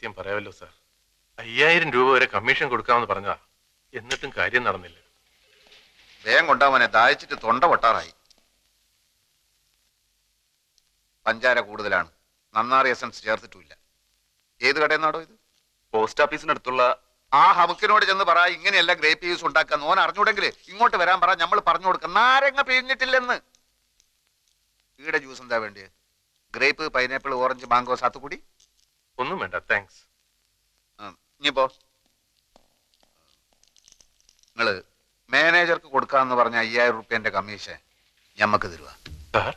സത്യം പറയാമല്ലോ സാർ. 5000 രൂപ വരെ കമ്മീഷൻ കൊടുക്കാമെന്ന് പറഞ്ഞതാ. എന്നിട്ടും കാര്യം നടന്നില്ല. വേഗം കൊണ്ടാവനെ, ദാഹിച്ചിട്ട് തൊണ്ട പൊട്ടാറായി. പഞ്ചാര കൂടുതലാണ്, നന്നാറി എസൻസ് ചേർത്തിട്ടുമില്ല. ഏത് കടയിൽ നിന്നാടോ ഇത്? പോസ്റ്റ് ഓഫീസിനടുത്തുള്ള. ആ ഹമുക്കിനോട് ചെന്ന് പറ, ഇങ്ങനെയല്ല ഗ്രേപ്പ് ജ്യൂസ് ഉണ്ടാക്കാൻ. ഓൻ അറിഞ്ഞൂടെങ്കിൽ ഇങ്ങോട്ട് വരാൻ പറ, നമ്മൾ പറഞ്ഞു കൊടുക്കാം. നാരങ്ങ പിഴിഞ്ഞിട്ടില്ലെന്ന്. ഈടെ ജ്യൂസ് എന്താ വേണ്ടിയത്? Grape, pineapple, orange, mango, sathukudi? ഒന്നും വേണ്ട, താങ്ക്സ്. ഇനിയിപ്പോ നിങ്ങള് മാനേജർക്ക് കൊടുക്കാന്ന് പറഞ്ഞ 5000 റുപ്യന്റെ കമ്മീഷൻ ഞമ്മക്ക് തരുക. സാർ,